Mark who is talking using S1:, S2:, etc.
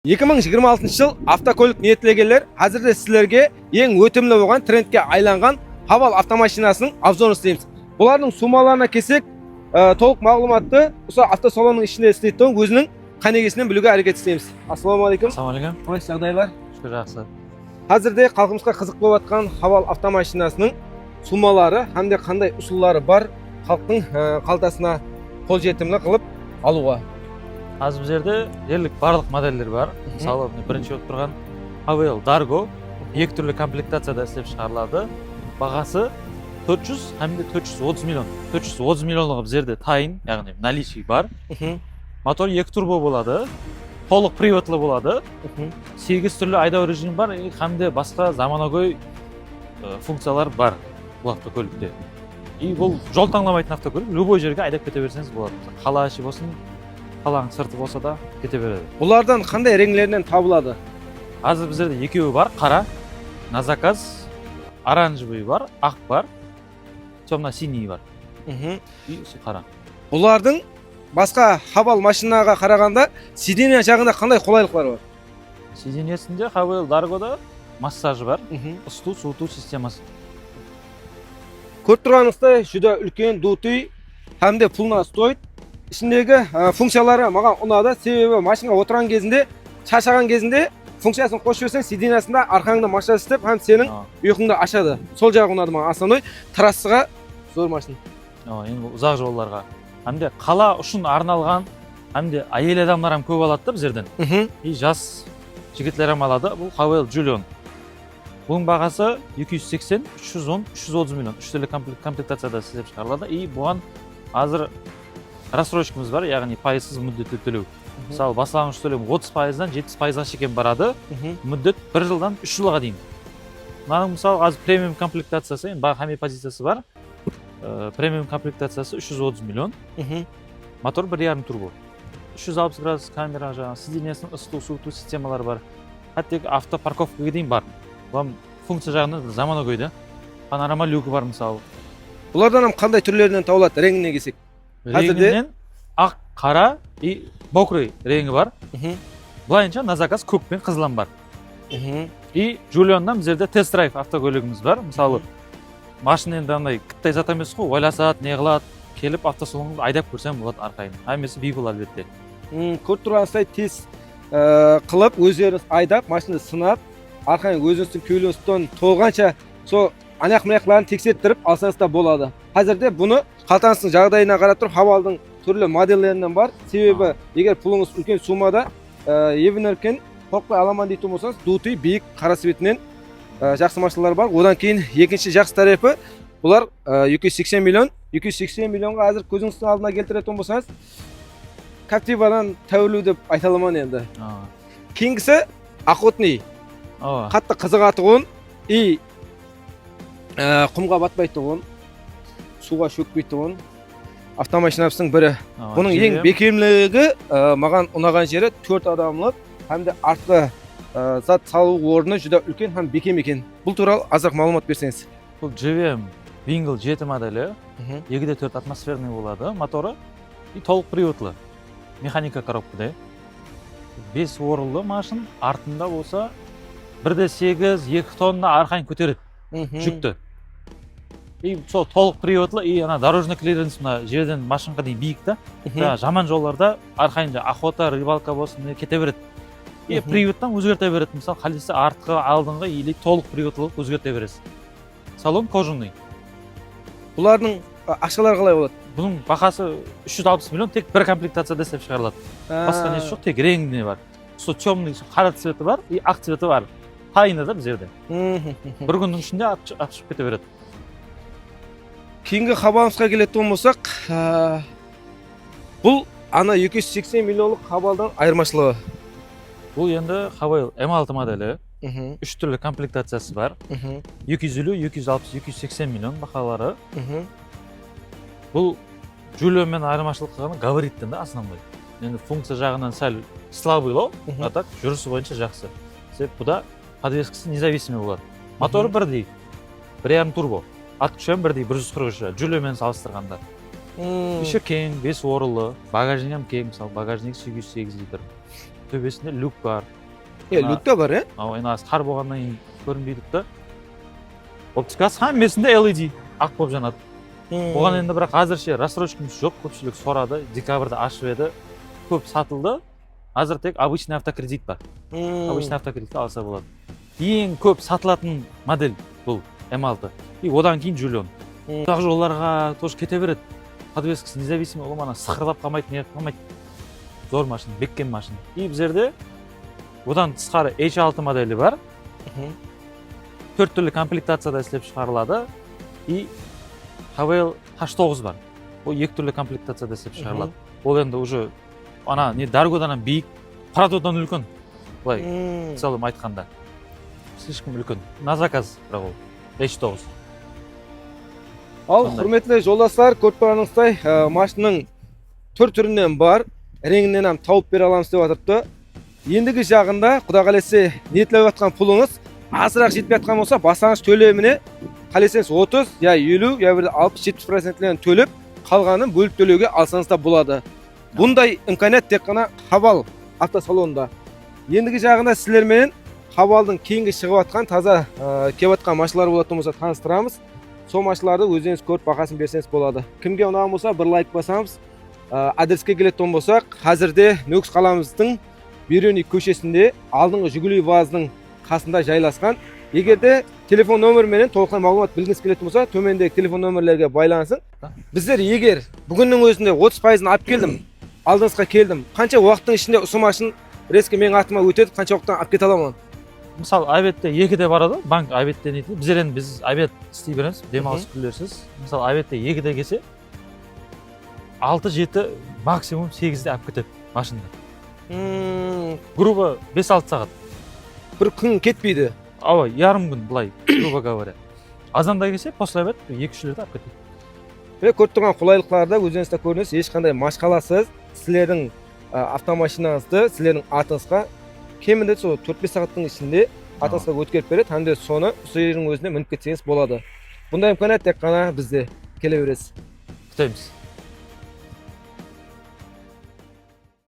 S1: 2026 жыл автокөлік ниеттегендер әзірде сіздерге ең өтімді болған трендке айланған Haval автомашинасының обзорын істейміз. Бұлардың суммаларына келсек, толық мағлұматты осы автосалонның ішінде істейтін өзінің қанегесінен білуге әрекет істейміз. Ассалаумағалейкум.
S2: Ассалаумағалейкум.
S1: Қалай жағдайлар?
S2: Шүкір, жақсы.
S1: Қазірде халқымызға қызық болып жатқан Haval автомашинасының суммалары hamda қандай ұсыныстары бар халықтың қалтасына қолжетімді қылып алуға.
S2: Қазір біздерде дерлік барлық модельдер бар. Мысалы, бірінші болып тұрған Haval Dargo екі түрлі комплектацияда істеп шығарылады. Бағасы 400 hamda 430 миллион. 430 миллионлығы біздерде тайын, яғни наличие бар. Мотор екі турбо болады. Толық приводлы болады. 8 түрлі айдау режимі бар, hamda басқа заманауи функциялар бар бұл автокөлікте. И бұл жол таңламайтын автокөлік, любой жерге айдап кете берсеңіз болады. Қала іші болсын, қаланың сырты болса да кете береді.
S1: Бұлардан қандай реңгілерінен табылады?
S2: Қазір біздерде екеуі бар, қара, на заказ, оранжевый бар, ақ бар, темно-синий бар. И қара.
S1: Бұлардың басқа Haval машинаға қарағанда сиденье жағында қандай қолайлықтар бар?
S2: Сиденьесінде Haval Dargo'да массажы бар, ысыту, суыту системасы.
S1: Көріп тұрғаныңыздай жүдә үлкен дутый hamda пулна стоит. Ішіндегі функциялары маған ұнады, себебі машинаға отырған кезінде, шаршаған кезінде функциясын қосып жіберсең, сиденьясында арқаңды массаж істеп, һәм сенің ұйқыңды ашады. Сол жағы ұнады маған. Основной трассаға зор машина.
S2: Енді ұзақ жолдарға. Hamda қала үшін арналған, hamda әйел адамдар ham көп алады да біздерден. И жас жігітлер ham алады. Бұл Haval Julion. Бұның бағасы 280, 310, 330 миллион. Үш түрлі комплектацияда істеп шығарылады. И бұған қазір рассрочкамыз бар, яғни пайызсыз мүддетті төлеу. Мысалы, басталғыш төлем 30%-дан 70%-ға шейін барады. Мүддет 1 жылдан 3 жылға дейін. Мынаның мысалы қазір премиум комплектациясы, баға хами позициясы бар. Премиум комплектациясы 330 миллион. Мотор 1.5 турбо. 360 градус камера, жаңағы сиденьесінің ысыту, суыту системалары бар. Хәтта автопарковкаға дейін бар. Бұлар функция жағынан заманауи да. Панорама люкі бар мысалы.
S1: Бұлардан қандай түрлерінен табылады, реңіне келсек?
S2: Реңінен ақ, қара и бокрый реңі бар. Бұлайынша на заказ көк пен қызылан бар. И Julion'dan біздерде тест-драйв автокөлігіміз бар. Мысалы, машина енді андай қыттай зат емес қой, ойласады, не қылады, келіп автосалонға айдап көрсем болады арқайын. Әмесі бейбіл әлбетте.
S1: Көріп тұрғанстай тест қылып, өздеріңіз айдап, машинаны сынап, арқайын өзіңіздің көйлеңізден толғанша сол аяқ-маяқтарын тексерттіріп алсаңыз да болады. Қазірде бұны қалтаңыздың жағдайына қарап тұрып, Haval'дың түрлі модельдерінен бар. Себебі, егер пулыңыз үлкен суммада, евенеркен қорықпай аламан дейтін болсаңыз, дутый, биік, қара светінен жақсы машиналар бар. Одан кейін екінші жақсы тарапы, бұлар 280 миллион. 280 миллионға әзір көзіңіздің алдына келтіретін болсаңыз, Captiva'дан тәуелу деп айта аламын енді. Кейінгісі охотный. Қатты қызығатығын, и құмға батпайтығын, суға шөкпейтігін автомашинасының бірі. Бұның ең бекемлігі маған ұнаған жері 4 адамлық, hamda артқы зат салу орны жүдә үлкен һәм бекем екен. Бұл туралы азырақ мағлұмат берсеңіз.
S2: Бұл GVM Wingle 7 моделі, 2.4 атмосферный болады, моторы и толық приводлы. Механика коробкада. 5 орынлы машин, артында болса 1.8, 2 тонна арқайын көтереді. Жүкті. И сол толық приводлы, и ана дорожный клиренс мына жерден машинға дейін биік та. Жаман жолларда арқайында охота, рыбалка болсын, кете береді. И приводтан өзгерте береді. Мысалы, қалесі артқы, алдыңғы или толық приводлы өзгерте бересіз. Салон кожаный.
S1: Бұлардың ақшалары қалай болады?
S2: Бұның бағасы 360 миллион, тек бір комплектацияда істеп шығарылады. Басқа несі жоқ, тек реңіне бар. Сол темный, қара цветі бар, и ақ цветі бар. Тайыны да біздерде. Бір күннің ішінде ашып кете береді.
S1: Кейінгі Haval'ымызға келетін болсақ, бұл ана 280 миллионлық Haval'дан айырмашылығы.
S2: Бұл енді Haval M6 моделі. 3 түрлі комплектациясы бар. 250, 260, 280 миллион бағалары. Бұл Julion'мен айырмашылық қылғаны габариттен да основной. Енді функция жағынан сәл слабыйлау, а так жүрісі бойынша жақсы. Себебі бұда подвескасы независимый болады. Моторы бірдей, 1.5 турбо. Ат күшем бірдей 143, Julion'мен салыстырғанда. Іші кең, 5 орынлы, багажник кең, мысалы багажник 808 литр. төбесінде люк бар.
S1: Люк та бар,
S2: Ана қар болғаннан кейін көрінбейді да. Оптикасы хаммесінде LED ақ болып жанады. Оған енді бірақ әзірше рассрочкамыз жоқ, көпшілік сұрады, декабрьда ашып еді, көп сатылды. Әзір тек обычный автокредит бар. Обычный автокредитті алса болады. Ең көп сатылатын модель бұл М6. И одан кейін Жулион. Ұзақ жолларға тоже кете береді. Подвескасы независимый, ол мана сықырлап қалмайды, не қалмайды. Зор машина, беккен машина. И біздерде одан тысқары H6 моделі бар. 4 түрлі комплектацияда істеп шығарылады. И Хавейл H9 бар. Ол 2 түрлі комплектацияда істеп шығарылады. Ол енді уже ана не Даргодан биік, Прадодан үлкен. Былай, мысалы айтқанда. Слишком үлкен. На заказ бірақ ол H9.
S1: Ал құрметті жолдастар, көріп тұрғаныңыздай, машинаның түр-түрінен бар, реңінен ham тауып бере аламыз деп жатырыпты. Ендігі жағында, құда қалесе ниетлеп жатқан пұлыңыз азырақ жетпей жатқан болса, бастаңыз төлеміне қалесеңіз 30, я 50, я 60-70%-лен төлеп, қалғанын бөліп төлеуге алсаңыз да болады. Бұндай имканият тек қана Хавал автосалонында. Ендігі жағында сіздермен Хавалдың кейінгі шығып жатқан таза келіп жатқан машиналар болатын болса таныстырамыз. Сол машиналарды өздеріңіз көріп бағасын берсеңіз болады. Кімге ұнаған болса бір лайк басамыз. Адреске келетін болсақ, қазірде Нөкіс қаламыздың Берений көшесінде алдыңғы Жигули вазының қасында жайласқан. Егерде телефон нөмірімен толықтай мағлұмат білгіңіз келетін болса, төмендегі телефон нөмірлерге байланысың. Біздер егер бүгіннің өзінде 30%-ын алып келдім, алдыңызға келдім, қанша уақыттың ішінде осы машин резко менің атыма өтеді, қанша уақыттан алып кете аламын?
S2: Мысалы, обедте 2-де барады, банк обедте нейді. Біз обед істей береміз, демалыс күндерсіз. Мысалы, обедте 2-де келсе, 6-7, максимум 8-де алып кетеді машинада. Грубо 5-6 сағат.
S1: Бір күн кетпейді.
S2: Ярым күн былай, грубо говоря. Азанда келсе, после обед 2-3-лерді алып кетеді.
S1: Көріп тұрған қолайлықтарда өздеріңізді көріңіз, ешқандай машқаласыз, сіздердің автомашинаңызды сіздердің атыңызға кемінде сол 4-5 сағаттың ішінде атыңызға өткеріп береді, һәм де соны осы жердің өзіне мініп кетсеңіз болады. Бұндай имканият тек қана бізде келе бересіз.
S2: Күтеміз.